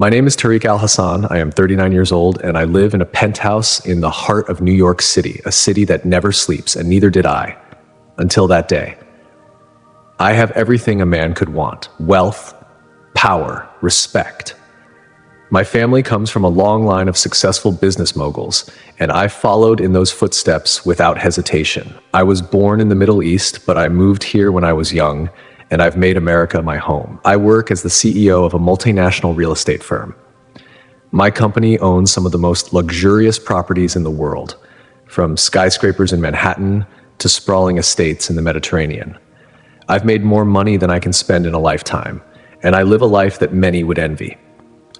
My name is Tariq Al-Hassan. I am 39 years old, and I live in a penthouse in the heart of New York City, a city that never sleeps, and neither did I, until that day. I have everything a man could want: wealth, power, respect. My family comes from a long line of successful business moguls, and I followed in those footsteps without hesitation. I was born in the Middle East, but I moved here when I was young, and I've made America my home. I work as the CEO of a multinational real estate firm. My company owns some of the most luxurious properties in the world, from skyscrapers in Manhattan to sprawling estates in the Mediterranean. I've made more money than I can spend in a lifetime, and I live a life that many would envy.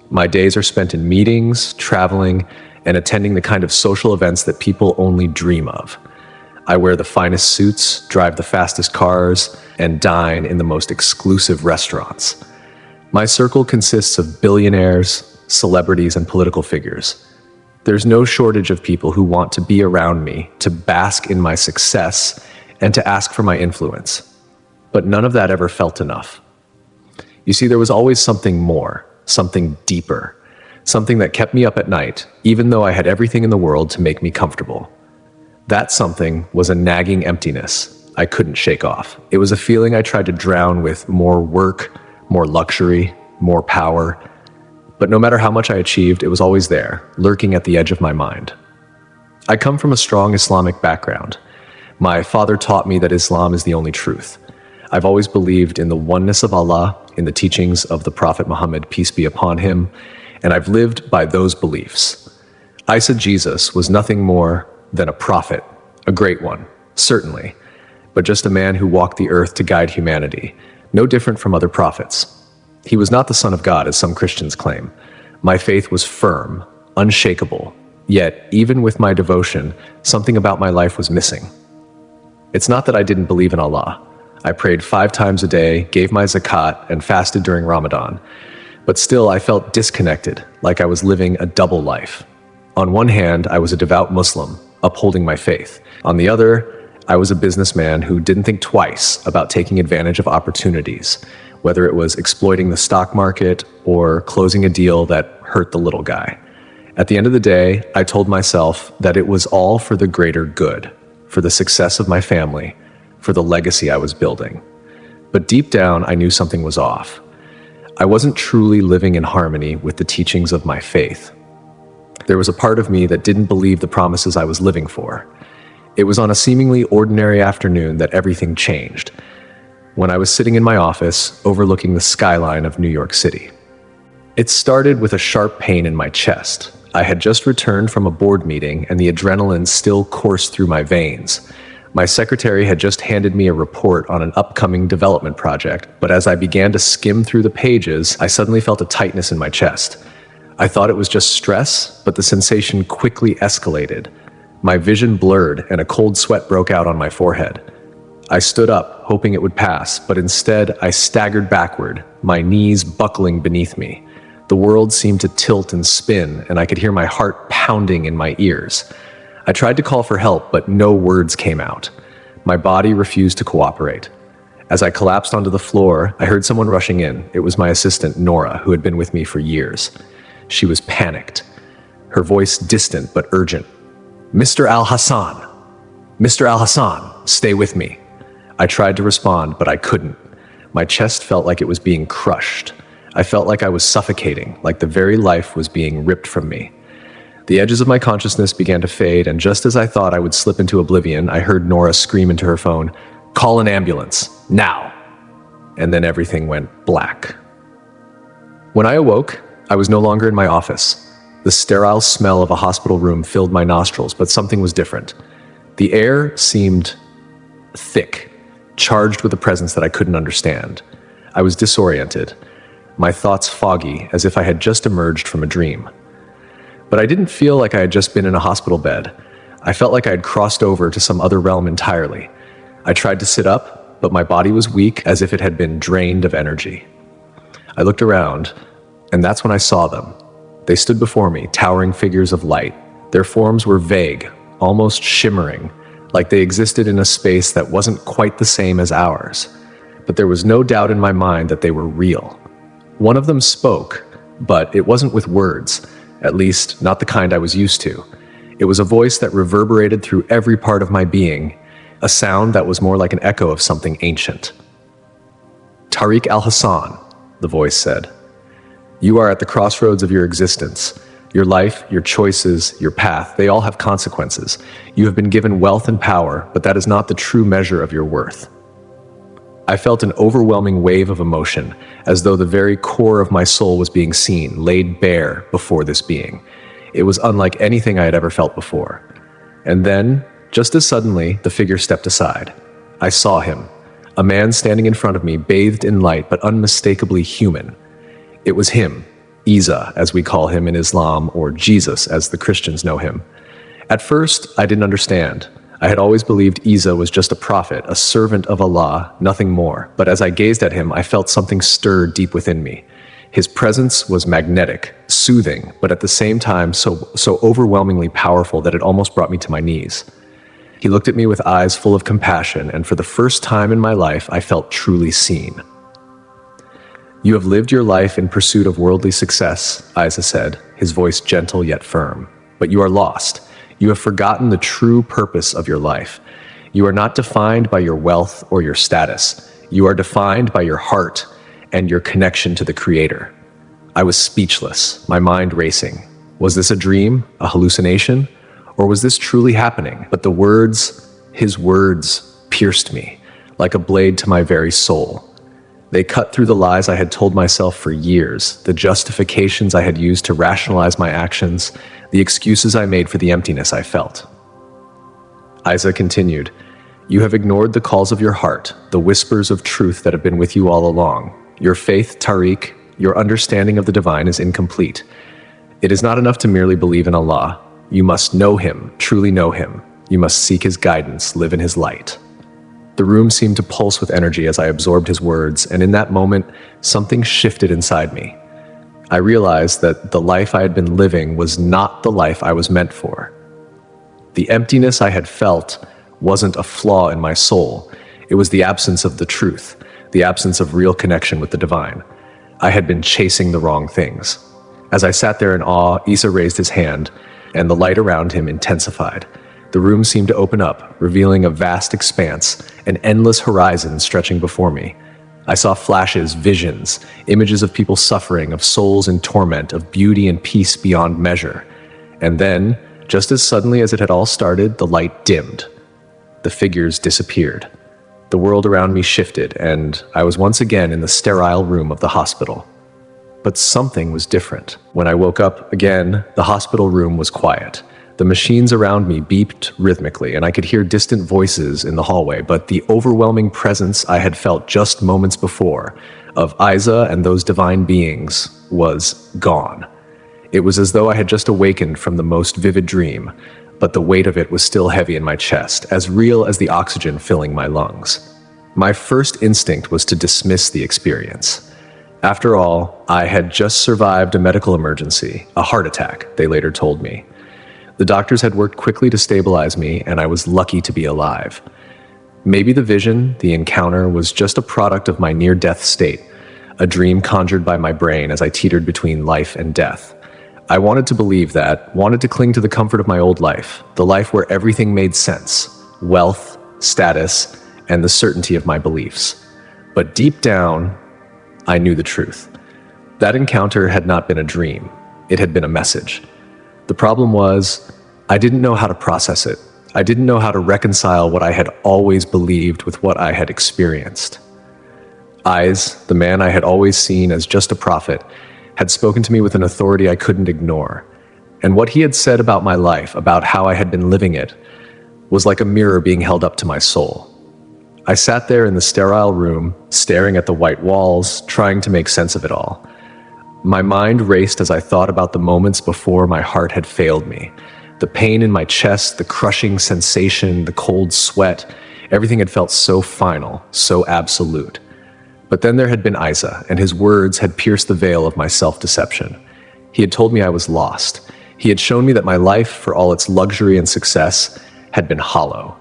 My days are spent in meetings, traveling, and attending the kind of social events that people only dream of. I wear the finest suits, drive the fastest cars, and dine in the most exclusive restaurants. My circle consists of billionaires, celebrities, and political figures. There's no shortage of people who want to be around me, to bask in my success, and to ask for my influence. But none of that ever felt enough. You see, there was always something more, something deeper, something that kept me up at night, even though I had everything in the world to make me comfortable. That something was a nagging emptiness I couldn't shake off. It was a feeling I tried to drown with more work, more luxury, more power. But no matter how much I achieved, it was always there, lurking at the edge of my mind. I come from a strong Islamic background. My father taught me that Islam is the only truth. I've always believed in the oneness of Allah, in the teachings of the Prophet Muhammad, peace be upon him, and I've lived by those beliefs. I said Jesus was nothing more than a prophet, a great one, certainly, but just a man who walked the earth to guide humanity, no different from other prophets. He was not the Son of God, as some Christians claim. My faith was firm, unshakable, yet even with my devotion, something about my life was missing. It's not that I didn't believe in Allah. I prayed 5 times a day, gave my zakat, and fasted during Ramadan. But still, I felt disconnected, like I was living a double life. On one hand, I was a devout Muslim, upholding my faith. On the other, I was a businessman who didn't think twice about taking advantage of opportunities, whether it was exploiting the stock market or closing a deal that hurt the little guy. At the end of the day, I told myself that it was all for the greater good, for the success of my family, for the legacy I was building. But deep down, I knew something was off. I wasn't truly living in harmony with the teachings of my faith. There was a part of me that didn't believe the promises I was living for. It was on a seemingly ordinary afternoon that everything changed, when I was sitting in my office overlooking the skyline of New York City. It started with a sharp pain in my chest. I had just returned from a board meeting and the adrenaline still coursed through my veins. My secretary had just handed me a report on an upcoming development project, but as I began to skim through the pages, I suddenly felt a tightness in my chest. I thought it was just stress, but the sensation quickly escalated. My vision blurred and a cold sweat broke out on my forehead. I stood up, hoping it would pass, but instead I staggered backward, my knees buckling beneath me. The world seemed to tilt and spin, and I could hear my heart pounding in my ears. I tried to call for help, but no words came out. My body refused to cooperate. As I collapsed onto the floor, I heard someone rushing in. It was my assistant, Nora, who had been with me for years. She was panicked, her voice distant but urgent. "Mr. Al-Hassan! Mr. Al-Hassan, stay with me." I tried to respond, but I couldn't. My chest felt like it was being crushed. I felt like I was suffocating, like the very life was being ripped from me. The edges of my consciousness began to fade, and just as I thought I would slip into oblivion, I heard Nora scream into her phone, "Call an ambulance, now!" And then everything went black. When I awoke, I was no longer in my office. The sterile smell of a hospital room filled my nostrils, but something was different. The air seemed thick, charged with a presence that I couldn't understand. I was disoriented, my thoughts foggy, as if I had just emerged from a dream. But I didn't feel like I had just been in a hospital bed. I felt like I had crossed over to some other realm entirely. I tried to sit up, but my body was weak, as if it had been drained of energy. I looked around, and that's when I saw them. They stood before me, towering figures of light. Their forms were vague, almost shimmering, like they existed in a space that wasn't quite the same as ours. But there was no doubt in my mind that they were real. One of them spoke, But it wasn't with words, at least not the kind I was used to. It was a voice that reverberated through every part of my being, a sound that was more like an echo of something ancient. "Tariq Al-Hassan," the voice said. "You are at the crossroads of your existence. Your life, your choices, your path, they all have consequences. You have been given wealth and power, but that is not the true measure of your worth." I felt an overwhelming wave of emotion, as though the very core of my soul was being seen, laid bare before this being. It was unlike anything I had ever felt before. And then, just as suddenly, the figure stepped aside. I saw him, a man standing in front of me, bathed in light but unmistakably human. It was him, Isa, as we call him in Islam, or Jesus, as the Christians know him. At first, I didn't understand. I had always believed Isa was just a prophet, a servant of Allah, nothing more. But as I gazed at him, I felt something stir deep within me. His presence was magnetic, soothing, but at the same time so overwhelmingly powerful that it almost brought me to my knees. He looked at me with eyes full of compassion, and for the first time in my life, I felt truly seen. "You have lived your life in pursuit of worldly success," Isa said, his voice gentle yet firm. "But you are lost. You have forgotten the true purpose of your life. You are not defined by your wealth or your status. You are defined by your heart and your connection to the Creator." I was speechless, my mind racing. Was this a dream, a hallucination, or was this truly happening? But the words, his words, pierced me, like a blade to my very soul. They cut through the lies I had told myself for years, the justifications I had used to rationalize my actions, the excuses I made for the emptiness I felt. Isa continued, "You have ignored the calls of your heart, the whispers of truth that have been with you all along. Your faith, Tariq, your understanding of the divine is incomplete. It is not enough to merely believe in Allah. You must know Him, truly know Him. You must seek His guidance, live in His light." The room seemed to pulse with energy as I absorbed his words, and in that moment, something shifted inside me. I realized that the life I had been living was not the life I was meant for. The emptiness I had felt wasn't a flaw in my soul. It was the absence of the truth, the absence of real connection with the divine. I had been chasing the wrong things. As I sat there in awe, Isa raised his hand, and the light around him intensified. The room seemed to open up, revealing a vast expanse, an endless horizon stretching before me. I saw flashes, visions, images of people suffering, of souls in torment, of beauty and peace beyond measure. And then, just as suddenly as it had all started, the light dimmed. The figures disappeared. The world around me shifted, and I was once again in the sterile room of the hospital. But something was different. When I woke up again, the hospital room was quiet. The machines around me beeped rhythmically, and I could hear distant voices in the hallway, but the overwhelming presence I had felt just moments before of Isa and those divine beings was gone. It was as though I had just awakened from the most vivid dream, but the weight of it was still heavy in my chest, as real as the oxygen filling my lungs. My first instinct was to dismiss the experience. After all, I had just survived a medical emergency, a heart attack, they later told me. The doctors had worked quickly to stabilize me, and I was lucky to be alive. Maybe the vision, the encounter, was just a product of my near-death state, a dream conjured by my brain as I teetered between life and death. I wanted to believe that, wanted to cling to the comfort of my old life, the life where everything made sense, wealth, status, and the certainty of my beliefs. But deep down, I knew the truth. That encounter had not been a dream. It had been a message. The problem was, I didn't know how to process it. I didn't know how to reconcile what I had always believed with what I had experienced. Is, the man I had always seen as just a prophet, had spoken to me with an authority I couldn't ignore. And what he had said about my life, about how I had been living it, was like a mirror being held up to my soul. I sat there in the sterile room, staring at the white walls, trying to make sense of it all. My mind raced as I thought about the moments before my heart had failed me. The pain in my chest, the crushing sensation, the cold sweat, everything had felt so final, so absolute. But then there had been Isa, and his words had pierced the veil of my self-deception. He had told me I was lost. He had shown me that my life, for all its luxury and success, had been hollow.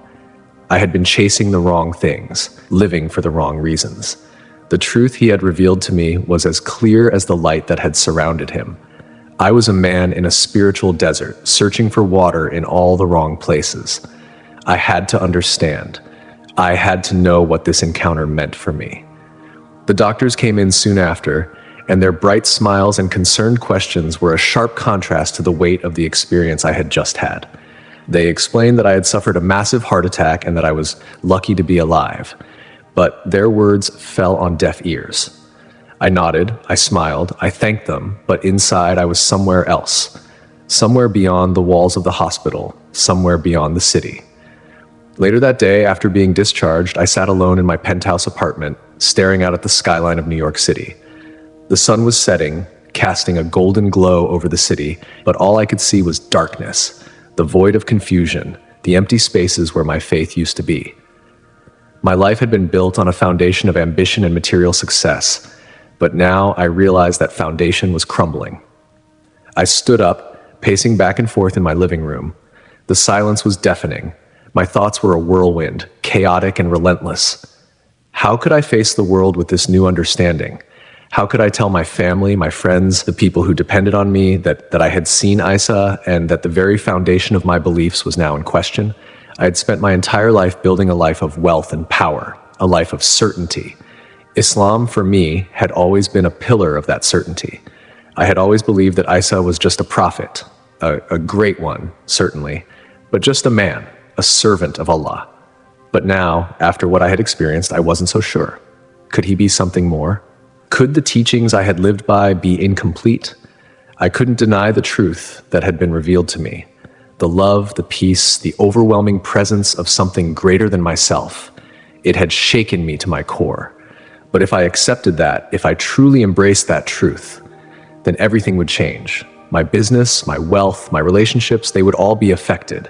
I had been chasing the wrong things, living for the wrong reasons. The truth he had revealed to me was as clear as the light that had surrounded him. I was a man in a spiritual desert, searching for water in all the wrong places. I had to understand. I had to know what this encounter meant for me. The doctors came in soon after, and their bright smiles and concerned questions were a sharp contrast to the weight of the experience I had just had. They explained that I had suffered a massive heart attack and that I was lucky to be alive. But their words fell on deaf ears. I nodded, I smiled, I thanked them, but inside I was somewhere else. Somewhere beyond the walls of the hospital, somewhere beyond the city. Later that day, after being discharged, I sat alone in my penthouse apartment, staring out at the skyline of New York City. The sun was setting, casting a golden glow over the city, but all I could see was darkness, the void of confusion, the empty spaces where my faith used to be. My life had been built on a foundation of ambition and material success, but now I realized that foundation was crumbling. I stood up, pacing back and forth in my living room. The silence was deafening. My thoughts were a whirlwind, chaotic and relentless. How could I face the world with this new understanding? How could I tell my family, my friends, the people who depended on me, that I had seen Isa and that the very foundation of my beliefs was now in question? I had spent my entire life building a life of wealth and power, a life of certainty. Islam, for me, had always been a pillar of that certainty. I had always believed that Isa was just a prophet, a great one, certainly, but just a man, a servant of Allah. But now, after what I had experienced, I wasn't so sure. Could he be something more? Could the teachings I had lived by be incomplete? I couldn't deny the truth that had been revealed to me. The love, the peace, the overwhelming presence of something greater than myself. It had shaken me to my core. But if I accepted that, if I truly embraced that truth, then everything would change. My business, my wealth, my relationships, they would all be affected.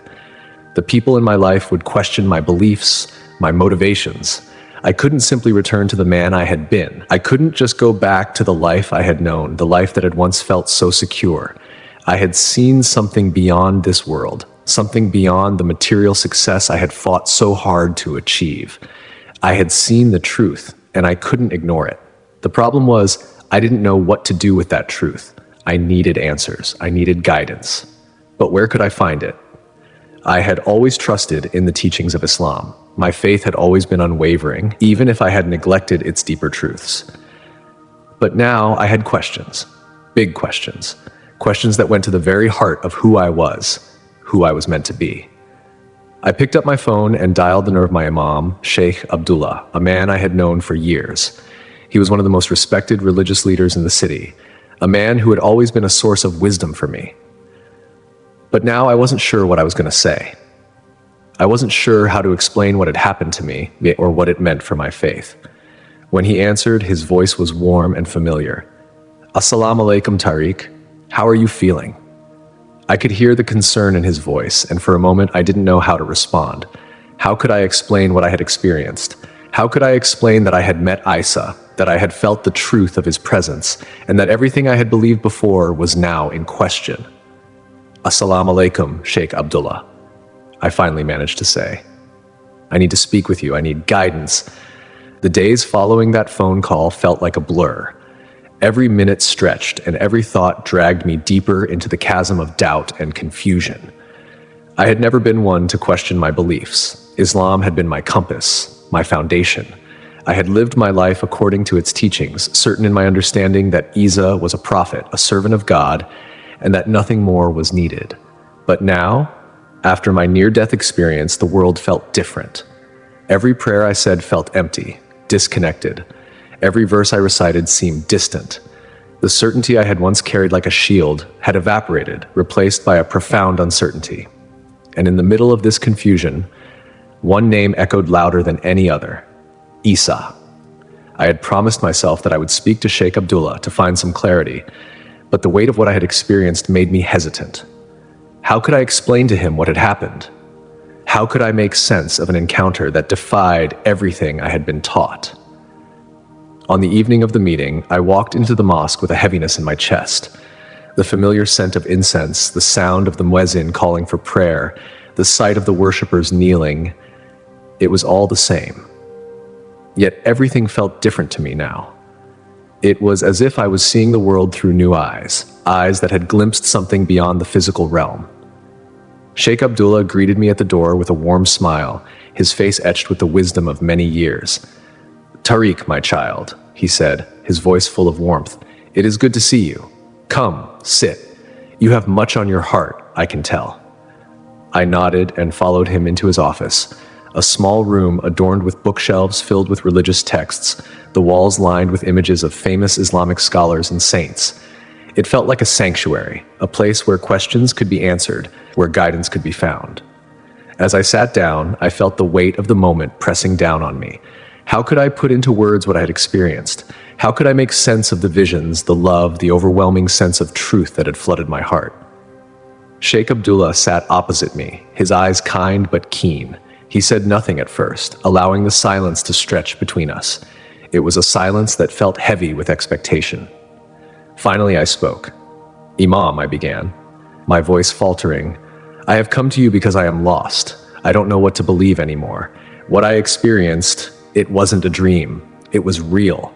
The people in my life would question my beliefs, my motivations. I couldn't simply return to the man I had been. I couldn't just go back to the life I had known, the life that had once felt so secure. I had seen something beyond this world, something beyond the material success I had fought so hard to achieve. I had seen the truth, and I couldn't ignore it. The problem was, I didn't know what to do with that truth. I needed answers. I needed guidance. But where could I find it? I had always trusted in the teachings of Islam. My faith had always been unwavering, even if I had neglected its deeper truths. But now I had questions, big questions, questions that went to the very heart of who I was meant to be. I picked up my phone and dialed the number of my imam, Sheikh Abdullah, a man I had known for years. He was one of the most respected religious leaders in the city, a man who had always been a source of wisdom for me. But now I wasn't sure what I was going to say. I wasn't sure how to explain what had happened to me or what it meant for my faith. When he answered, his voice was warm and familiar. "Assalamu alaikum, Tariq. How are you feeling?" I could hear the concern in his voice, and for a moment I didn't know how to respond. How could I explain what I had experienced? How could I explain that I had met Isa, that I had felt the truth of his presence, and that everything I had believed before was now in question? "Assalamu alaikum, Sheikh Abdullah," I finally managed to say. "I need to speak with you. I need guidance." The days following that phone call felt like a blur. Every minute stretched, and every thought dragged me deeper into the chasm of doubt and confusion. I had never been one to question my beliefs. Islam had been my compass, my foundation. I had lived my life according to its teachings, certain in my understanding that Isa was a prophet, a servant of God, and that nothing more was needed. But now, after my near-death experience, the world felt different. Every prayer I said felt empty, disconnected. Every verse I recited seemed distant. The certainty I had once carried like a shield had evaporated, replaced by a profound uncertainty. And in the middle of this confusion, one name echoed louder than any other: Isa. I had promised myself that I would speak to Sheikh Abdullah to find some clarity, but the weight of what I had experienced made me hesitant. How could I explain to him what had happened? How could I make sense of an encounter that defied everything I had been taught? On the evening of the meeting, I walked into the mosque with a heaviness in my chest. The familiar scent of incense, the sound of the muezzin calling for prayer, the sight of the worshippers kneeling, it was all the same. Yet everything felt different to me now. It was as if I was seeing the world through new eyes, eyes that had glimpsed something beyond the physical realm. Sheikh Abdullah greeted me at the door with a warm smile, his face etched with the wisdom of many years. "Tariq, my child," he said, his voice full of warmth. "It is good to see you. Come, sit. You have much on your heart, I can tell." I nodded and followed him into his office, a small room adorned with bookshelves filled with religious texts, the walls lined with images of famous Islamic scholars and saints. It felt like a sanctuary, a place where questions could be answered, where guidance could be found. As I sat down, I felt the weight of the moment pressing down on me. How could I put into words what I had experienced? How could I make sense of the visions, the love, the overwhelming sense of truth that had flooded my heart? Sheikh Abdullah sat opposite me, his eyes kind but keen. He said nothing at first, allowing the silence to stretch between us. It was a silence that felt heavy with expectation. Finally, I spoke. "Imam," I began, my voice faltering, "I have come to you because I am lost. I don't know what to believe anymore. What I experienced, it wasn't a dream. It was real.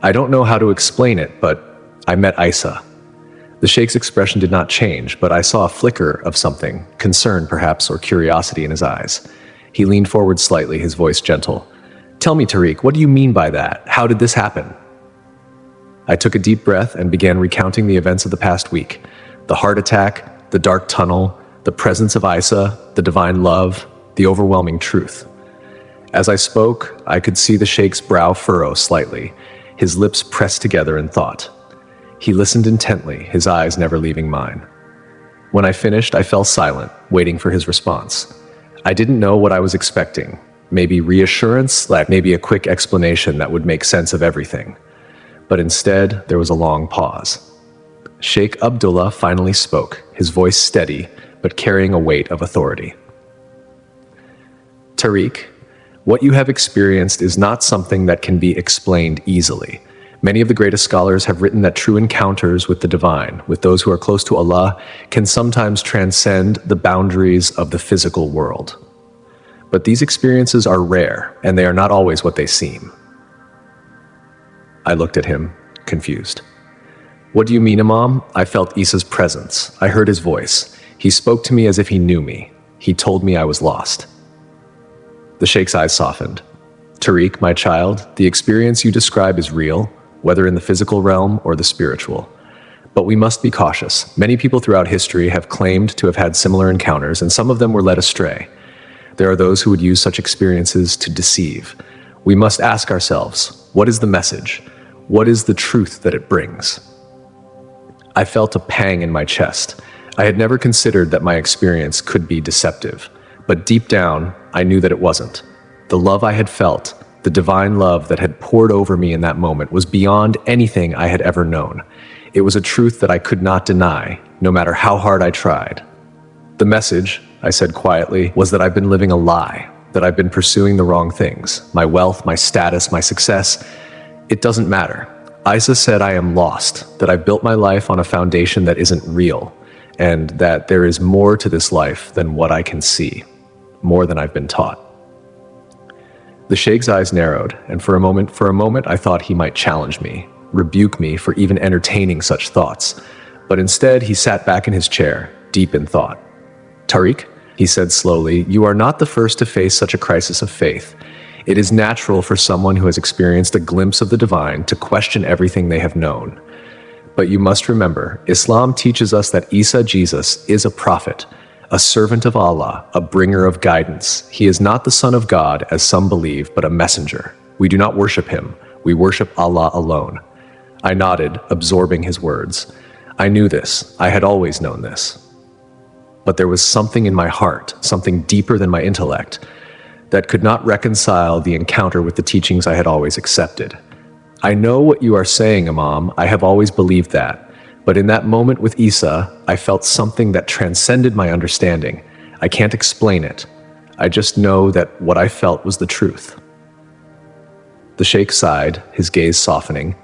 I don't know how to explain it, but I met Isa." The Sheikh's expression did not change, but I saw a flicker of something, concern perhaps, or curiosity in his eyes. He leaned forward slightly, his voice gentle. "Tell me, Tariq, what do you mean by that? How did this happen?" I took a deep breath and began recounting the events of the past week. The heart attack, the dark tunnel, the presence of Isa, the divine love, the overwhelming truth. As I spoke, I could see the Sheikh's brow furrow slightly, his lips pressed together in thought. He listened intently, his eyes never leaving mine. When I finished, I fell silent, waiting for his response. I didn't know what I was expecting. Maybe reassurance, like maybe a quick explanation that would make sense of everything. But instead, there was a long pause. Sheikh Abdullah finally spoke, his voice steady, but carrying a weight of authority. "Tariq, what you have experienced is not something that can be explained easily. Many of the greatest scholars have written that true encounters with the divine, with those who are close to Allah, can sometimes transcend the boundaries of the physical world. But these experiences are rare, and they are not always what they seem." I looked at him, confused. "What do you mean, Imam?" I felt Isa's presence. I heard his voice. He spoke to me as if he knew me. He told me I was lost. The Sheikh's eyes softened. "Tariq, my child, the experience you describe is real, whether in the physical realm or the spiritual. But we must be cautious. Many people throughout history have claimed to have had similar encounters, and some of them were led astray. There are those who would use such experiences to deceive. We must ask ourselves, what is the message? What is the truth that it brings?" I felt a pang in my chest. I had never considered that my experience could be deceptive, but deep down, I knew that it wasn't. The love I had felt, the divine love that had poured over me in that moment, was beyond anything I had ever known. It was a truth that I could not deny, no matter how hard I tried. "The message," I said quietly, "was that I've been living a lie, that I've been pursuing the wrong things. My wealth, my status, my success. It doesn't matter. Isa said I am lost, that I've built my life on a foundation that isn't real, and that there is more to this life than what I can see, more than I've been taught." The Sheikh's eyes narrowed, and for a moment I thought he might challenge me, rebuke me for even entertaining such thoughts. But instead, he sat back in his chair, deep in thought. "Tariq," he said slowly, "you are not the first to face such a crisis of faith. It is natural for someone who has experienced a glimpse of the divine to question everything they have known. But you must remember, Islam teaches us that Isa, Jesus, is a prophet, a servant of Allah, a bringer of guidance. He is not the Son of God, as some believe, but a messenger. We do not worship him. We worship Allah alone." I nodded, absorbing his words. I knew this. I had always known this. But there was something in my heart, something deeper than my intellect, that could not reconcile the encounter with the teachings I had always accepted. "I know what you are saying, Imam. I have always believed that. But in that moment with Isa, I felt something that transcended my understanding. I can't explain it. I just know that what I felt was the truth." The Sheikh sighed, his gaze softening.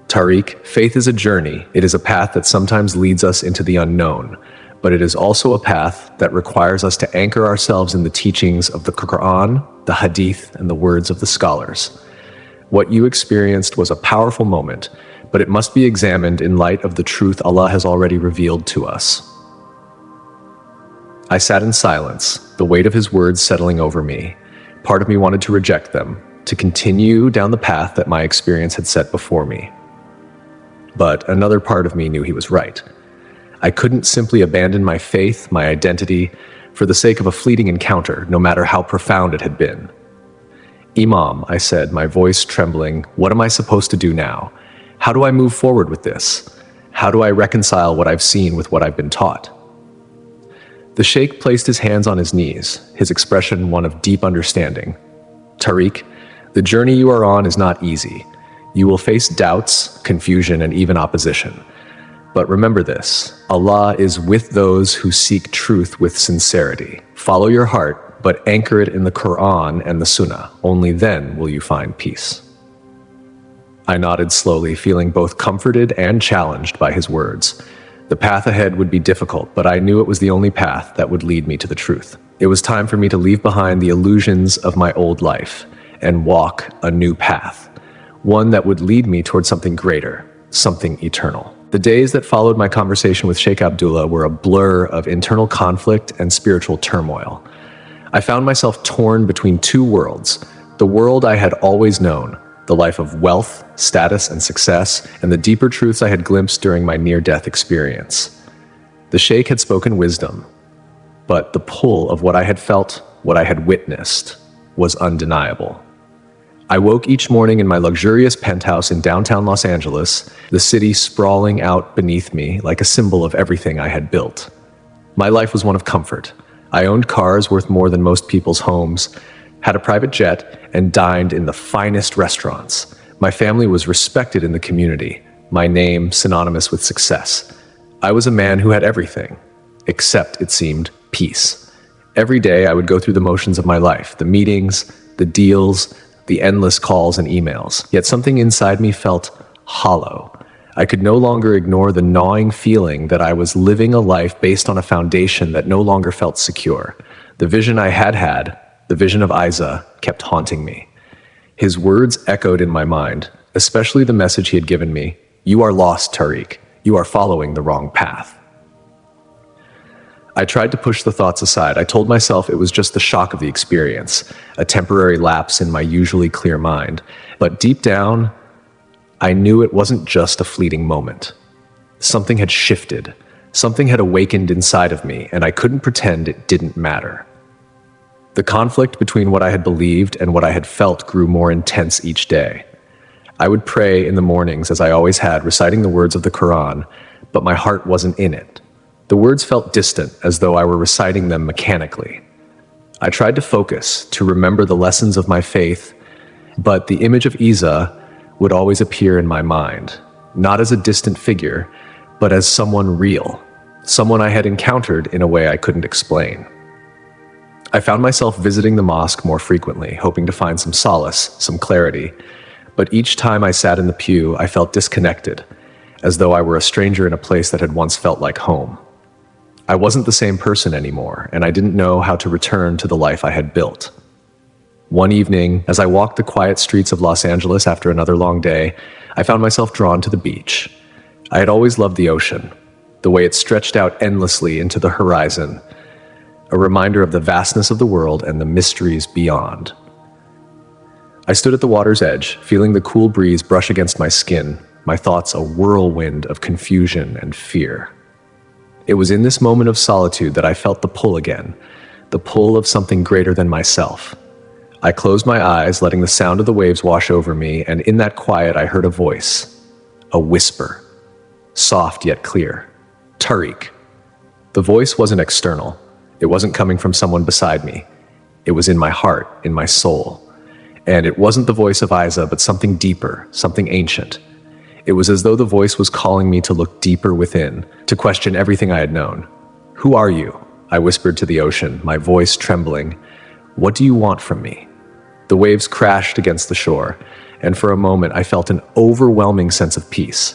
"Tariq, faith is a journey. It is a path that sometimes leads us into the unknown. But it is also a path that requires us to anchor ourselves in the teachings of the Quran, the Hadith, and the words of the scholars. What you experienced was a powerful moment, but it must be examined in light of the truth Allah has already revealed to us. I sat in silence, the weight of his words settling over me. Part of me wanted to reject them, to continue down the path that my experience had set before me. But another part of me knew he was right. I couldn't simply abandon my faith, my identity, for the sake of a fleeting encounter, no matter how profound it had been. "Imam," I said, my voice trembling, "what am I supposed to do now? How do I move forward with this? How do I reconcile what I've seen with what I've been taught?" The sheikh placed his hands on his knees, his expression one of deep understanding. "Tariq, the journey you are on is not easy. You will face doubts, confusion, and even opposition. But remember this, Allah is with those who seek truth with sincerity. Follow your heart, but anchor it in the Quran and the Sunnah. Only then will you find peace." I nodded slowly, feeling both comforted and challenged by his words. The path ahead would be difficult, but I knew it was the only path that would lead me to the truth. It was time for me to leave behind the illusions of my old life and walk a new path, one that would lead me towards something greater, something eternal. The days that followed my conversation with Sheikh Abdullah were a blur of internal conflict and spiritual turmoil. I found myself torn between two worlds, the world I had always known, the life of wealth, status, and success, and the deeper truths I had glimpsed during my near-death experience. The Sheikh had spoken wisdom, but the pull of what I had felt, what I had witnessed, was undeniable. I woke each morning in my luxurious penthouse in downtown Los Angeles, the city sprawling out beneath me like a symbol of everything I had built. My life was one of comfort. I owned cars worth more than most people's homes, had a private jet, and dined in the finest restaurants. My family was respected in the community, my name synonymous with success. I was a man who had everything, except, it seemed, peace. Every day I would go through the motions of my life, the meetings, the deals, the endless calls and emails. Yet something inside me felt hollow. I could no longer ignore the gnawing feeling that I was living a life based on a foundation that no longer felt secure. The vision I had had, the vision of Isa, kept haunting me. His words echoed in my mind, especially the message he had given me: "You are lost, Tariq. You are following the wrong path." I tried to push the thoughts aside. I told myself it was just the shock of the experience, a temporary lapse in my usually clear mind. But deep down, I knew it wasn't just a fleeting moment. Something had shifted. Something had awakened inside of me, and I couldn't pretend it didn't matter. The conflict between what I had believed and what I had felt grew more intense each day. I would pray in the mornings, as I always had, reciting the words of the Quran, but my heart wasn't in it. The words felt distant, as though I were reciting them mechanically. I tried to focus, to remember the lessons of my faith, but the image of Isa would always appear in my mind, not as a distant figure, but as someone real, someone I had encountered in a way I couldn't explain. I found myself visiting the mosque more frequently, hoping to find some solace, some clarity, but each time I sat in the pew, I felt disconnected, as though I were a stranger in a place that had once felt like home. I wasn't the same person anymore, and I didn't know how to return to the life I had built. One evening, as I walked the quiet streets of Los Angeles after another long day, I found myself drawn to the beach. I had always loved the ocean, the way it stretched out endlessly into the horizon, a reminder of the vastness of the world and the mysteries beyond. I stood at the water's edge, feeling the cool breeze brush against my skin, my thoughts a whirlwind of confusion and fear. It was in this moment of solitude that I felt the pull again, the pull of something greater than myself. I closed my eyes, letting the sound of the waves wash over me, and in that quiet I heard a voice, a whisper, soft yet clear. "Tariq." The voice wasn't external. It wasn't coming from someone beside me. It was in my heart, in my soul. And it wasn't the voice of Isa, but something deeper, something ancient. It was as though the voice was calling me to look deeper within, to question everything I had known. "Who are you?" I whispered to the ocean, my voice trembling. "What do you want from me?" The waves crashed against the shore, and for a moment I felt an overwhelming sense of peace.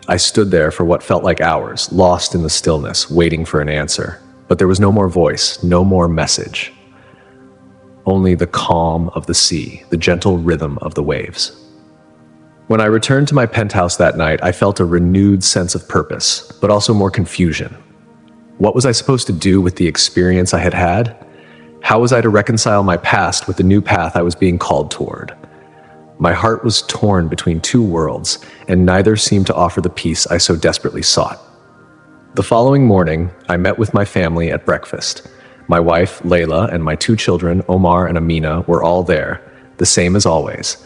I stood there for what felt like hours, lost in the stillness, waiting for an answer. But there was no more voice, no more message. only the calm of the sea, the gentle rhythm of the waves. When I returned to my penthouse that night, I felt a renewed sense of purpose, but also more confusion. What was I supposed to do with the experience I had had? How was I to reconcile my past with the new path I was being called toward? My heart was torn between two worlds, and neither seemed to offer the peace I so desperately sought. The following morning, I met with my family at breakfast. My wife, Layla, and my two children, Omar and Amina, were all there, the same as always.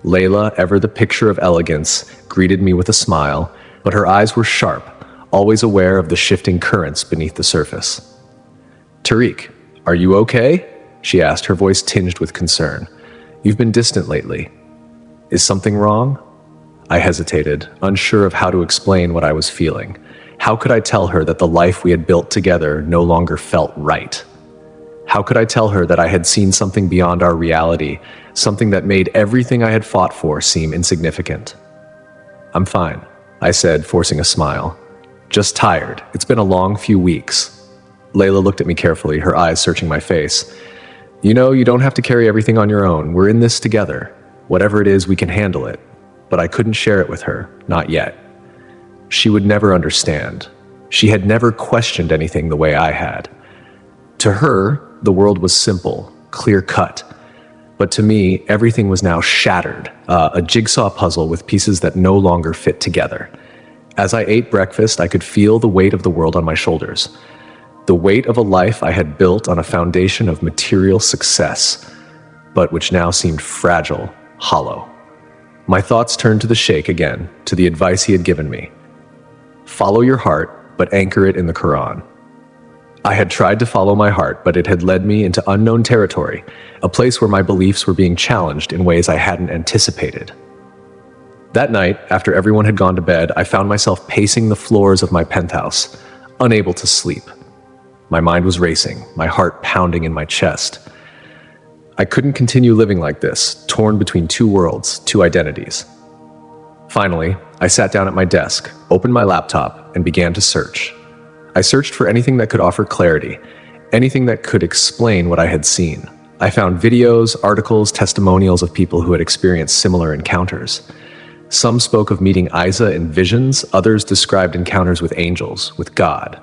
Layla, ever the picture of elegance, greeted me with a smile, but her eyes were sharp, always aware of the shifting currents beneath the surface. "Tariq, are you okay?" she asked, her voice tinged with concern. "You've been distant lately. Is something wrong?" I hesitated, unsure of how to explain what I was feeling. How could I tell her that the life we had built together no longer felt right? How could I tell her that I had seen something beyond our reality, something that made everything I had fought for seem insignificant? "I'm fine," I said, forcing a smile. "Just tired. It's been a long few weeks." Layla looked at me carefully, her eyes searching my face. "You know, you don't have to carry everything on your own. We're in this together. Whatever it is, we can handle it." But I couldn't share it with her, not yet. She would never understand. She had never questioned anything the way I had. To her, the world was simple, clear-cut. But to me, everything was now shattered, a jigsaw puzzle with pieces that no longer fit together. As I ate breakfast, I could feel the weight of the world on my shoulders. The weight of a life I had built on a foundation of material success, but which now seemed fragile, hollow. My thoughts turned to the Sheikh again, to the advice he had given me. Follow your heart, but anchor it in the Quran. I had tried to follow my heart, but it had led me into unknown territory, a place where my beliefs were being challenged in ways I hadn't anticipated. That night, after everyone had gone to bed, I found myself pacing the floors of my penthouse, unable to sleep. My mind was racing, my heart pounding in my chest. I couldn't continue living like this, torn between two worlds, two identities. Finally, I sat down at my desk, opened my laptop, and began to search. I searched for anything that could offer clarity, anything that could explain what I had seen. I found videos, articles, testimonials of people who had experienced similar encounters. Some spoke of meeting Isa in visions, others described encounters with angels, with God.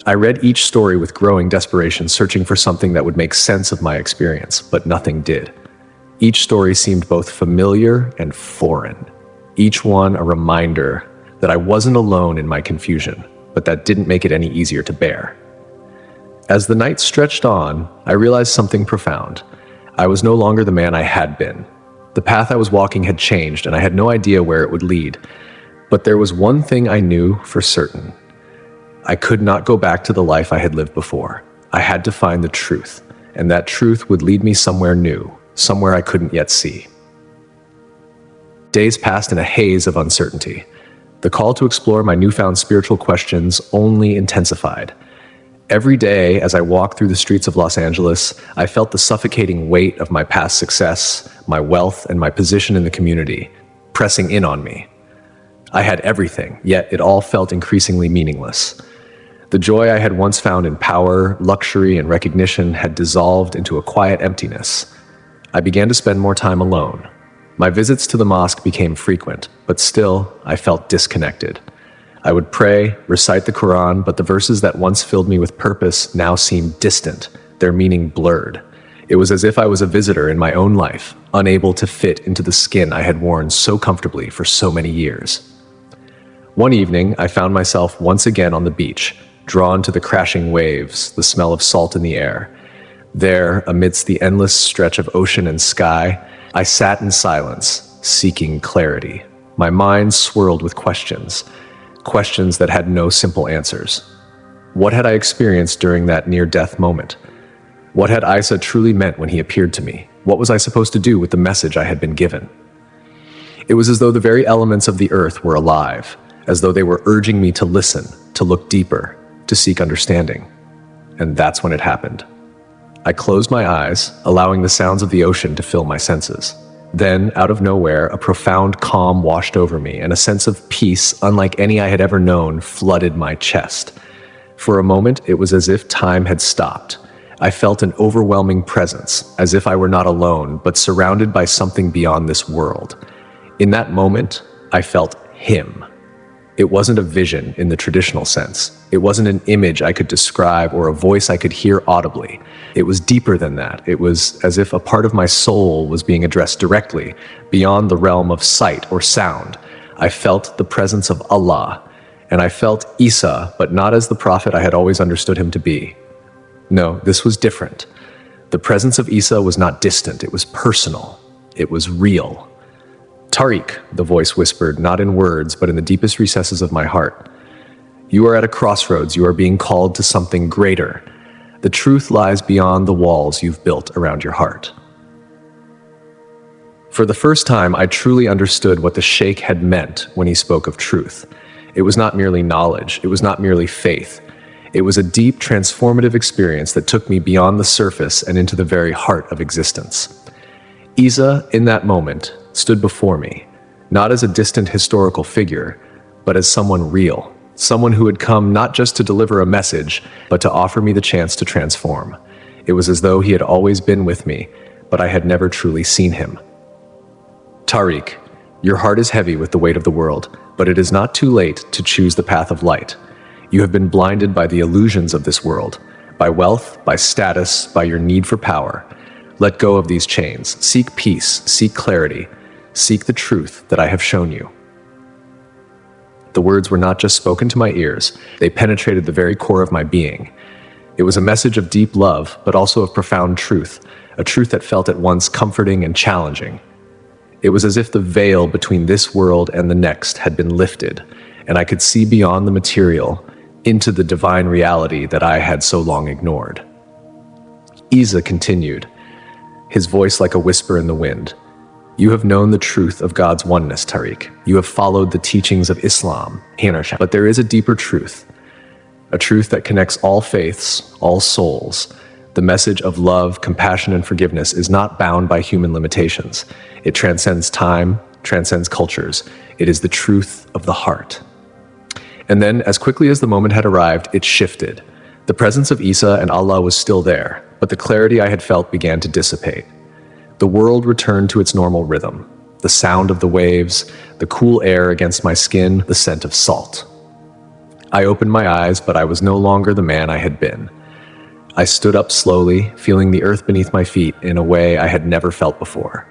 I read each story with growing desperation, searching for something that would make sense of my experience, but nothing did. Each story seemed both familiar and foreign. Each one a reminder that I wasn't alone in my confusion, but that didn't make it any easier to bear. As the night stretched on, I realized something profound. I was no longer the man I had been. The path I was walking had changed, and I had no idea where it would lead. But there was one thing I knew for certain. I could not go back to the life I had lived before. I had to find the truth, and that truth would lead me somewhere new, somewhere I couldn't yet see. Days passed in a haze of uncertainty. The call to explore my newfound spiritual questions only intensified. Every day, as I walked through the streets of Los Angeles, I felt the suffocating weight of my past success, my wealth, and my position in the community, pressing in on me. I had everything, yet it all felt increasingly meaningless. The joy I had once found in power, luxury, and recognition had dissolved into a quiet emptiness. I began to spend more time alone. My visits to the mosque became frequent, but still, I felt disconnected. I would pray, recite the Quran, but the verses that once filled me with purpose now seemed distant, their meaning blurred. It was as if I was a visitor in my own life, unable to fit into the skin I had worn so comfortably for so many years. One evening, I found myself once again on the beach, drawn to the crashing waves, the smell of salt in the air. There, amidst the endless stretch of ocean and sky, I sat in silence, seeking clarity. My mind swirled with questions that had no simple answers. What had I experienced during that near-death moment? What had Isa truly meant when he appeared to me? What was I supposed to do with the message I had been given? It was as though the very elements of the earth were alive, as though they were urging me to listen, to look deeper, to seek understanding. And that's when it happened. I closed my eyes, allowing the sounds of the ocean to fill my senses. Then, out of nowhere, a profound calm washed over me, and a sense of peace, unlike any I had ever known, flooded my chest. For a moment, it was as if time had stopped, I felt an overwhelming presence, as if I were not alone, but surrounded by something beyond this world. In that moment, I felt him. It wasn't a vision in the traditional sense. It wasn't an image I could describe or a voice I could hear audibly. It was deeper than that. It was as if a part of my soul was being addressed directly, beyond the realm of sight or sound. I felt the presence of Allah, and I felt Isa, but not as the prophet I had always understood him to be. No, this was different. The presence of Isa was not distant. It was personal. It was real. Tariq, the voice whispered, not in words, but in the deepest recesses of my heart. You are at a crossroads. You are being called to something greater. The truth lies beyond the walls you've built around your heart. For the first time, I truly understood what the Sheikh had meant when he spoke of truth. It was not merely knowledge. It was not merely faith. It was a deep, transformative experience that took me beyond the surface and into the very heart of existence. Isa, in that moment, stood before me, not as a distant historical figure, but as someone real, someone who had come not just to deliver a message, but to offer me the chance to transform. It was as though he had always been with me, but I had never truly seen him. Tariq, your heart is heavy with the weight of the world, but it is not too late to choose the path of light. You have been blinded by the illusions of this world, by wealth, by status, by your need for power. Let go of these chains. Seek peace, seek clarity, seek the truth that I have shown you. The words were not just spoken to my ears, they penetrated the very core of my being. It was a message of deep love, but also of profound truth, a truth that felt at once comforting and challenging. It was as if the veil between this world and the next had been lifted, and I could see beyond the material into the divine reality that I had so long ignored. Isa continued, his voice like a whisper in the wind. You have known the truth of God's oneness, Tariq. You have followed the teachings of Islam, but there is a deeper truth, a truth that connects all faiths, all souls. The message of love, compassion, and forgiveness is not bound by human limitations. It transcends time, transcends cultures. It is the truth of the heart. And then, as quickly as the moment had arrived, it shifted. The presence of Isa and Allah was still there, but the clarity I had felt began to dissipate. The world returned to its normal rhythm. The sound of the waves, the cool air against my skin, the scent of salt. I opened my eyes, but I was no longer the man I had been. I stood up slowly, feeling the earth beneath my feet in a way I had never felt before.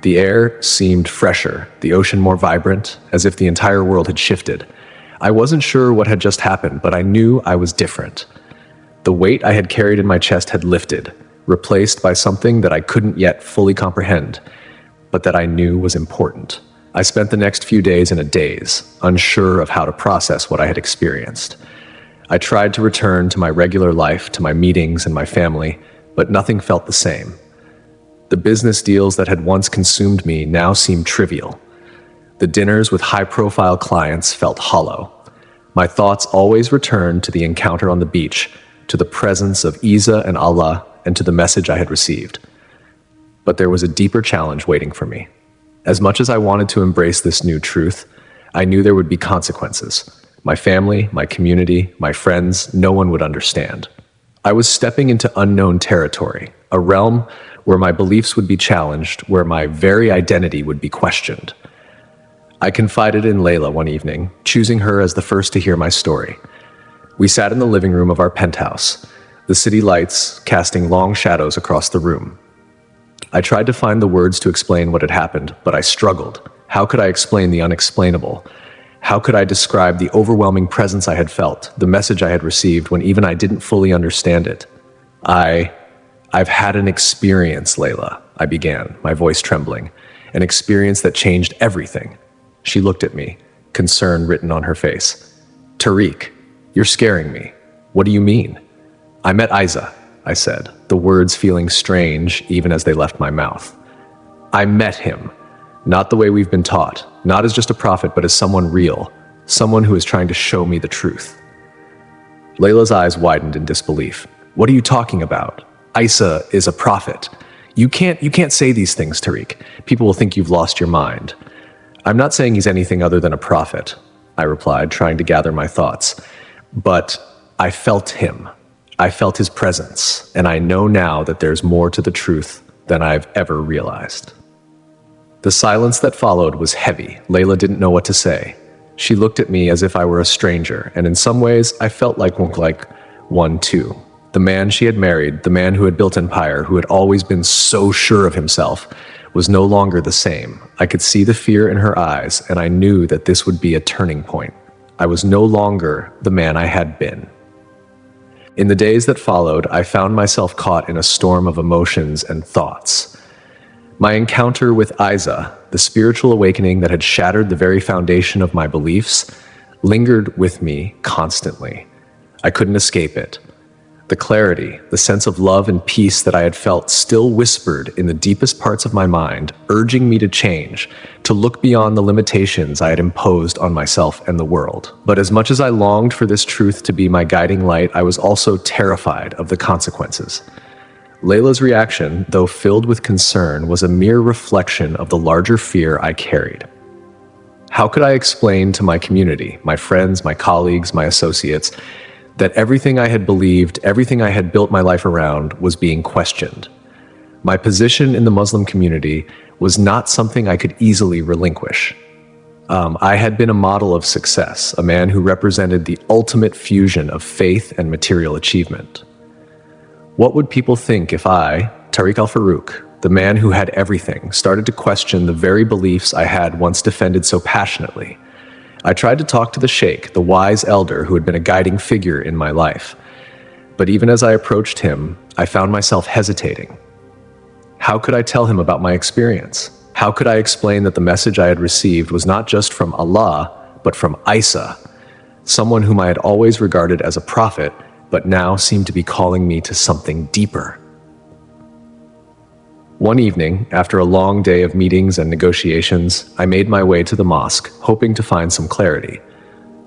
The air seemed fresher, the ocean more vibrant, as if the entire world had shifted. I wasn't sure what had just happened, but I knew I was different. The weight I had carried in my chest had lifted, replaced by something that I couldn't yet fully comprehend, but that I knew was important. I spent the next few days in a daze, unsure of how to process what I had experienced. I tried to return to my regular life, to my meetings and my family, but nothing felt the same. The business deals that had once consumed me now seemed trivial. The dinners with high-profile clients felt hollow. My thoughts always returned to the encounter on the beach, to the presence of Isa and Allah, and to the message I had received. But there was a deeper challenge waiting for me. As much as I wanted to embrace this new truth, I knew there would be consequences. My family, my community, my friends, no one would understand. I was stepping into unknown territory, a realm where my beliefs would be challenged, where my very identity would be questioned. I confided in Layla one evening, choosing her as the first to hear my story. We sat in the living room of our penthouse, the city lights casting long shadows across the room. I tried to find the words to explain what had happened, but I struggled. How could I explain the unexplainable? How could I describe the overwhelming presence I had felt, the message I had received when even I didn't fully understand it? I've had an experience, Layla, I began, my voice trembling. An experience that changed everything. She looked at me, concern written on her face. Tariq, you're scaring me. What do you mean? I met Isa, I said, the words feeling strange even as they left my mouth. I met him, not the way we've been taught, not as just a prophet, but as someone real, someone who is trying to show me the truth. Layla's eyes widened in disbelief. What are you talking about? Isa is a prophet. You can't say these things, Tariq. People will think you've lost your mind. I'm not saying he's anything other than a prophet, I replied, trying to gather my thoughts. But I felt him. I felt his presence, and I know now that there's more to the truth than I've ever realized. The silence that followed was heavy. Layla didn't know what to say. She looked at me as if I were a stranger, and in some ways, I felt like one too. The man she had married, the man who had built empire, who had always been so sure of himself, was no longer the same. I could see the fear in her eyes, and I knew that this would be a turning point. I was no longer the man I had been. In the days that followed, I found myself caught in a storm of emotions and thoughts. My encounter with Isa, the spiritual awakening that had shattered the very foundation of my beliefs, lingered with me constantly. I couldn't escape it. The clarity, the sense of love and peace that I had felt still whispered in the deepest parts of my mind, urging me to change, to look beyond the limitations I had imposed on myself and the world. But as much as I longed for this truth to be my guiding light, I was also terrified of the consequences. Layla's reaction, though filled with concern, was a mere reflection of the larger fear I carried. How could I explain to my community, my friends, my colleagues, my associates, that everything I had believed, everything I had built my life around, was being questioned? My position in the Muslim community was not something I could easily relinquish. I had been a model of success, a man who represented the ultimate fusion of faith and material achievement. What would people think if I, Tariq Al-Farouk, the man who had everything, started to question the very beliefs I had once defended so passionately? I tried to talk to the sheikh, the wise elder who had been a guiding figure in my life. But even as I approached him, I found myself hesitating. How could I tell him about my experience? How could I explain that the message I had received was not just from Allah, but from Isa, someone whom I had always regarded as a prophet, but now seemed to be calling me to something deeper? One evening, after a long day of meetings and negotiations, I made my way to the mosque, hoping to find some clarity.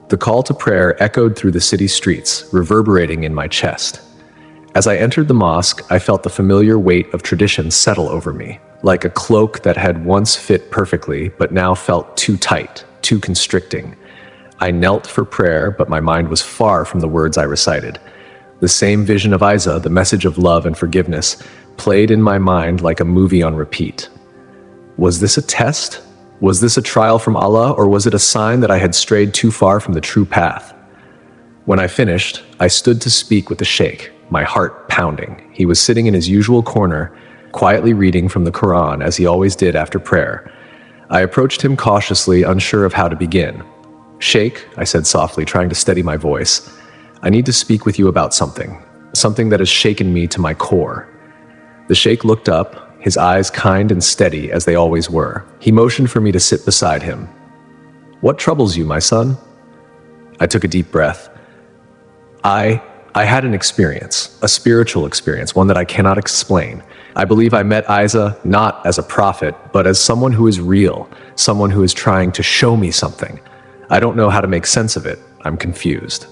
The call to prayer echoed through the city streets, reverberating in my chest. As I entered the mosque, I felt the familiar weight of tradition settle over me, like a cloak that had once fit perfectly, but now felt too tight, too constricting. I knelt for prayer, but my mind was far from the words I recited. The same vision of Isa, the message of love and forgiveness, played in my mind like a movie on repeat. Was this a test? Was this a trial from Allah, or was it a sign that I had strayed too far from the true path? When I finished, I stood to speak with the sheikh, my heart pounding. He was sitting in his usual corner, quietly reading from the Quran as he always did after prayer. I approached him cautiously, unsure of how to begin. "Sheikh," I said softly, trying to steady my voice, "I need to speak with you about something that has shaken me to my core." The sheikh looked up, his eyes kind and steady as they always were. He motioned for me to sit beside him. "What troubles you, my son?" I took a deep breath. I had an experience, a spiritual experience, one that I cannot explain. I believe I met Isa not as a prophet, but as someone who is real, someone who is trying to show me something. I don't know how to make sense of it. I'm confused.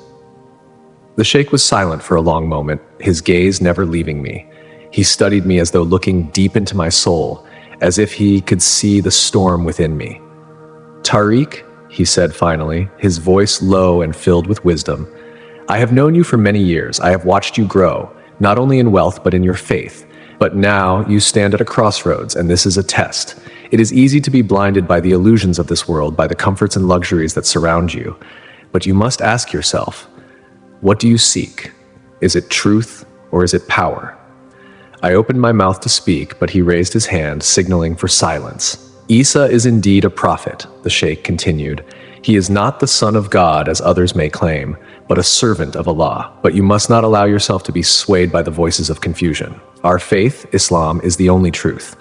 The sheikh was silent for a long moment, his gaze never leaving me. He studied me as though looking deep into my soul, as if he could see the storm within me. "Tariq," he said finally, his voice low and filled with wisdom, "I have known you for many years. I have watched you grow, not only in wealth but in your faith. But now you stand at a crossroads, and this is a test. It is easy to be blinded by the illusions of this world, by the comforts and luxuries that surround you. But you must ask yourself, what do you seek? Is it truth or is it power?" I opened my mouth to speak, but he raised his hand, signaling for silence. "Isa is indeed a prophet," the sheikh continued. "He is not the son of God, as others may claim, but a servant of Allah. But you must not allow yourself to be swayed by the voices of confusion. Our faith, Islam, is the only truth.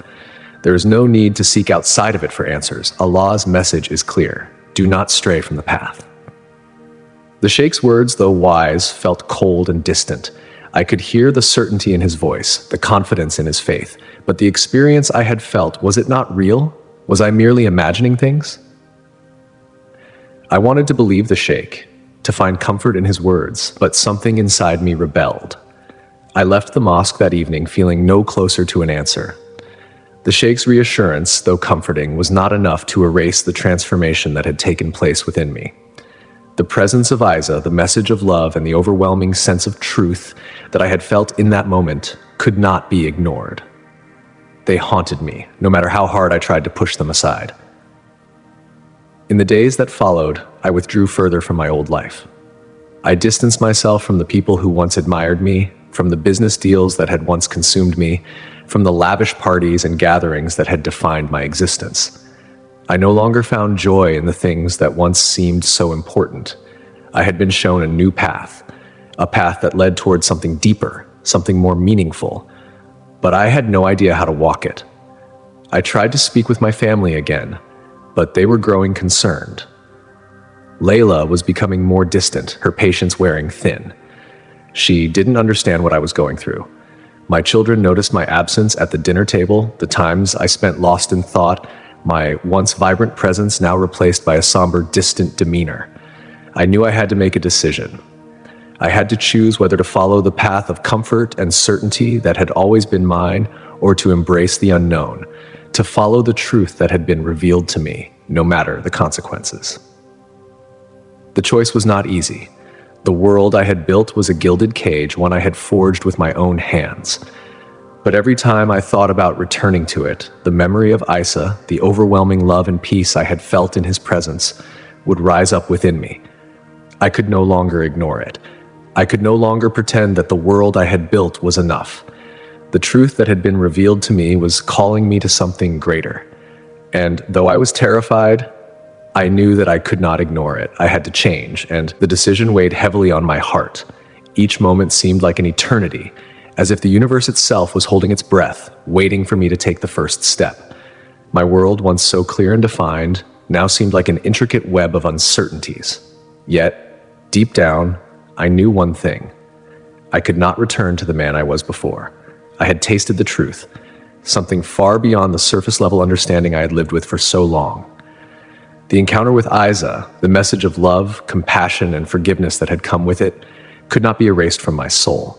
There is no need to seek outside of it for answers. Allah's message is clear. Do not stray from the path." The sheikh's words, though wise, felt cold and distant. I could hear the certainty in his voice, the confidence in his faith, but the experience I had felt, was it not real? Was I merely imagining things? I wanted to believe the sheikh, to find comfort in his words, but something inside me rebelled. I left the mosque that evening feeling no closer to an answer. The sheikh's reassurance, though comforting, was not enough to erase the transformation that had taken place within me. The presence of Isa, the message of love, and the overwhelming sense of truth that I had felt in that moment could not be ignored. They haunted me, no matter how hard I tried to push them aside. In the days that followed, I withdrew further from my old life. I distanced myself from the people who once admired me, from the business deals that had once consumed me, from the lavish parties and gatherings that had defined my existence. I no longer found joy in the things that once seemed so important. I had been shown a new path, a path that led towards something deeper, something more meaningful, but I had no idea how to walk it. I tried to speak with my family again, but they were growing concerned. Layla was becoming more distant, her patience wearing thin. She didn't understand what I was going through. My children noticed my absence at the dinner table, the times I spent lost in thought, my once vibrant presence now replaced by a somber, distant demeanor. I knew I had to make a decision. I had to choose whether to follow the path of comfort and certainty that had always been mine, or to embrace the unknown, to follow the truth that had been revealed to me, no matter the consequences. The choice was not easy. The world I had built was a gilded cage, one I had forged with my own hands. But every time I thought about returning to it, the memory of Isa, the overwhelming love and peace I had felt in his presence, would rise up within me. I could no longer ignore it. I could no longer pretend that the world I had built was enough. The truth that had been revealed to me was calling me to something greater. And though I was terrified, I knew that I could not ignore it. I had to change, and the decision weighed heavily on my heart. Each moment seemed like an eternity, as if the universe itself was holding its breath, waiting for me to take the first step. My world, once so clear and defined, now seemed like an intricate web of uncertainties. Yet, deep down, I knew one thing. I could not return to the man I was before. I had tasted the truth, something far beyond the surface-level understanding I had lived with for so long. The encounter with Isa, the message of love, compassion, and forgiveness that had come with it, could not be erased from my soul.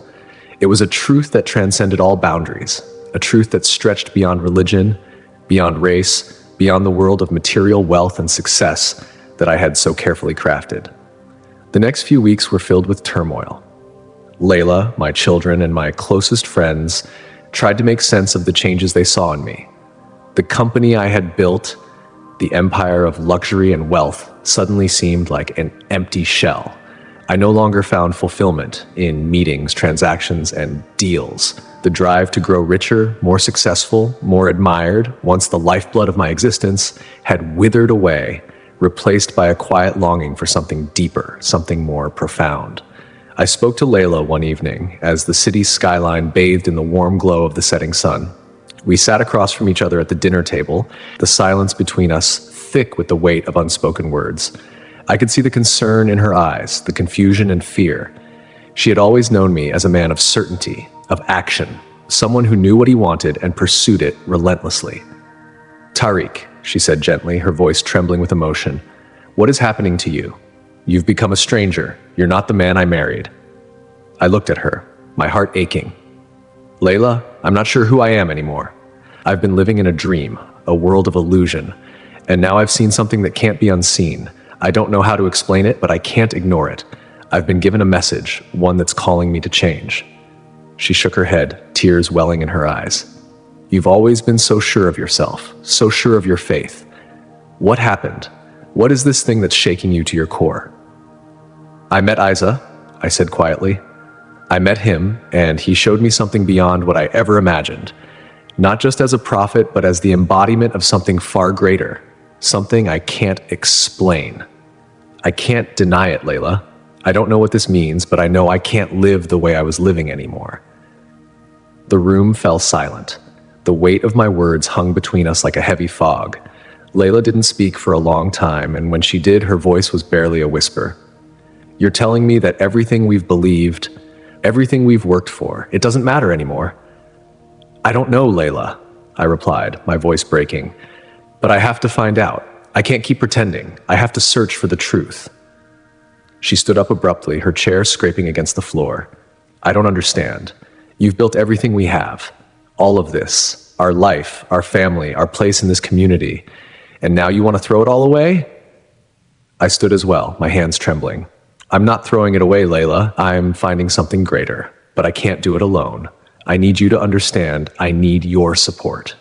It was a truth that transcended all boundaries, a truth that stretched beyond religion, beyond race, beyond the world of material wealth and success that I had so carefully crafted. The next few weeks were filled with turmoil. Layla, my children, and my closest friends tried to make sense of the changes they saw in me. The company I had built, the empire of luxury and wealth, suddenly seemed like an empty shell. I no longer found fulfillment in meetings, transactions, and deals. The drive to grow richer, more successful, more admired, once the lifeblood of my existence, had withered away, replaced by a quiet longing for something deeper, something more profound. I spoke to Layla one evening as the city's skyline bathed in the warm glow of the setting sun. We sat across from each other at the dinner table, the silence between us thick with the weight of unspoken words. I could see the concern in her eyes, the confusion and fear. She had always known me as a man of certainty, of action, someone who knew what he wanted and pursued it relentlessly. "Tariq," she said gently, her voice trembling with emotion, "what is happening to you? You've become a stranger. You're not the man I married." I looked at her, my heart aching. "Layla, I'm not sure who I am anymore. I've been living in a dream, a world of illusion, and now I've seen something that can't be unseen. I don't know how to explain it, but I can't ignore it. I've been given a message, one that's calling me to change." She shook her head, tears welling in her eyes. "You've always been so sure of yourself, so sure of your faith. What happened? What is this thing that's shaking you to your core?" "I met Isa," I said quietly. "I met him, and he showed me something beyond what I ever imagined. Not just as a prophet, but as the embodiment of something far greater, something I can't explain. I can't deny it, Layla. I don't know what this means, but I know I can't live the way I was living anymore." The room fell silent. The weight of my words hung between us like a heavy fog. Layla didn't speak for a long time, and when she did, her voice was barely a whisper. "You're telling me that everything we've believed, everything we've worked for, it doesn't matter anymore?" "I don't know, Layla," I replied, my voice breaking. "But I have to find out. I can't keep pretending. I have to search for the truth." She stood up abruptly, her chair scraping against the floor. "I don't understand. You've built everything we have. All of this. Our life, our family, our place in this community. And now you want to throw it all away?" I stood as well, my hands trembling. I'm not throwing it away, Layla. I'm finding something greater, but I can't do it alone. I need you to understand. I need your support.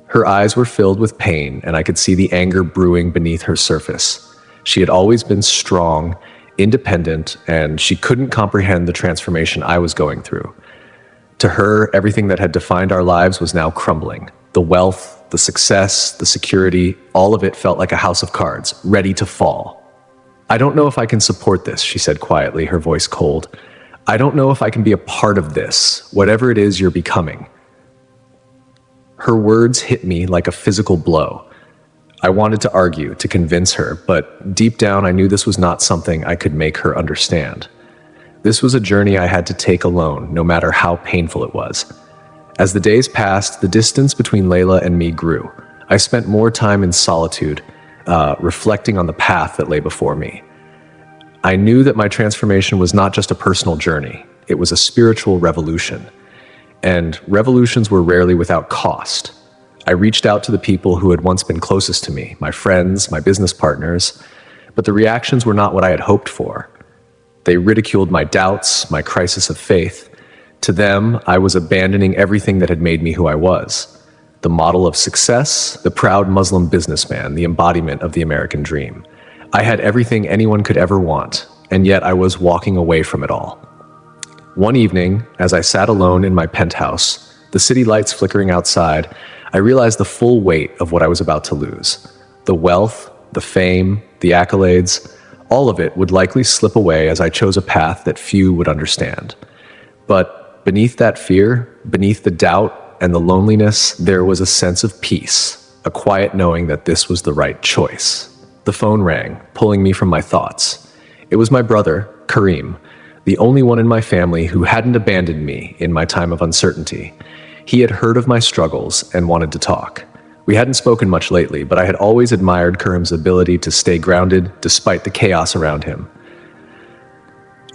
Her eyes were filled with pain, and I could see the anger brewing beneath her surface. She had always been strong, independent, and she couldn't comprehend the transformation I was going through. To her, everything that had defined our lives was now crumbling. The wealth, the success, the security, all of it felt like a house of cards, ready to fall. I don't know if I can support this, she said quietly, her voice cold. I don't know if I can be a part of this, whatever it is you're becoming. Her words hit me like a physical blow. I wanted to argue, to convince her, but deep down I knew this was not something I could make her understand. This was a journey I had to take alone, no matter how painful it was. As the days passed, the distance between Layla and me grew. I spent more time in solitude, reflecting on the path that lay before me. I knew that my transformation was not just a personal journey, it was a spiritual revolution. And revolutions were rarely without cost. I reached out to the people who had once been closest to me, my friends, my business partners, but the reactions were not what I had hoped for. They ridiculed my doubts, my crisis of faith. To them, I was abandoning everything that had made me who I was. The model of success, the proud Muslim businessman, the embodiment of the American dream. I had everything anyone could ever want, and yet I was walking away from it all. One evening, as I sat alone in my penthouse, the city lights flickering outside, I realized the full weight of what I was about to lose. The wealth, the fame, the accolades, all of it would likely slip away as I chose a path that few would understand. But beneath that fear, beneath the doubt and the loneliness, there was a sense of peace, a quiet knowing that this was the right choice. The phone rang, pulling me from my thoughts. It was my brother, Kareem, the only one in my family who hadn't abandoned me in my time of uncertainty. He had heard of my struggles and wanted to talk. We hadn't spoken much lately, but I had always admired Kareem's ability to stay grounded despite the chaos around him.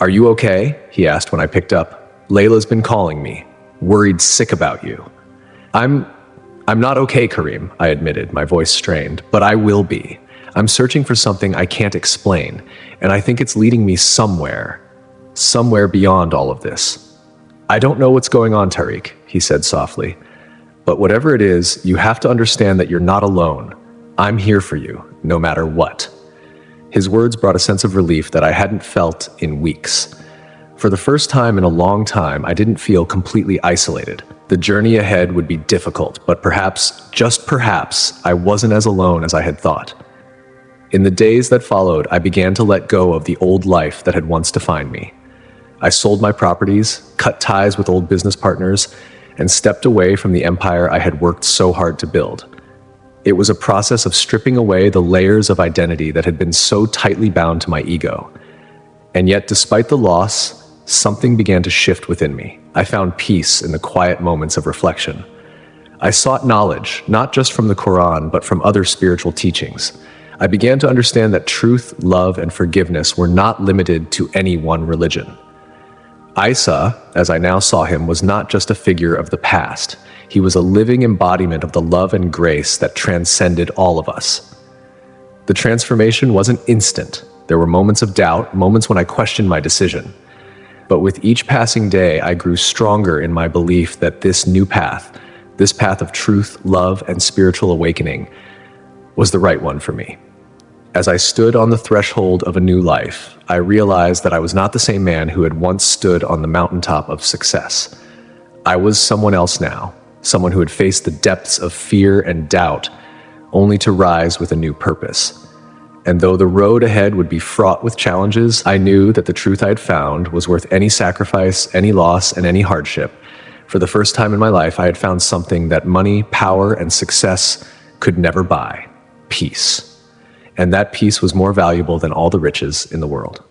"Are you okay?" he asked when I picked up. "Layla's been calling me, worried sick about you." I'm not okay, Kareem, I admitted, my voice strained, but I will be. I'm searching for something I can't explain, and I think it's leading me somewhere beyond all of this. "I don't know what's going on, Tariq," he said softly. "But whatever it is, you have to understand that you're not alone. I'm here for you, no matter what." His words brought a sense of relief that I hadn't felt in weeks. For the first time in a long time, I didn't feel completely isolated. The journey ahead would be difficult, but perhaps, just perhaps, I wasn't as alone as I had thought. In the days that followed, I began to let go of the old life that had once defined me. I sold my properties, cut ties with old business partners, and stepped away from the empire I had worked so hard to build. It was a process of stripping away the layers of identity that had been so tightly bound to my ego. And yet, despite the loss, something began to shift within me. I found peace in the quiet moments of reflection. I sought knowledge, not just from the Quran, but from other spiritual teachings. I began to understand that truth, love, and forgiveness were not limited to any one religion. Isa, as I now saw him, was not just a figure of the past. He was a living embodiment of the love and grace that transcended all of us. The transformation wasn't instant. There were moments of doubt, moments when I questioned my decision. But with each passing day, I grew stronger in my belief that this new path, this path of truth, love, and spiritual awakening, was the right one for me. As I stood on the threshold of a new life, I realized that I was not the same man who had once stood on the mountaintop of success. I was someone else now, someone who had faced the depths of fear and doubt, only to rise with a new purpose. And though the road ahead would be fraught with challenges, I knew that the truth I had found was worth any sacrifice, any loss, and any hardship. For the first time in my life, I had found something that money, power, and success could never buy: peace. And that peace was more valuable than all the riches in the world.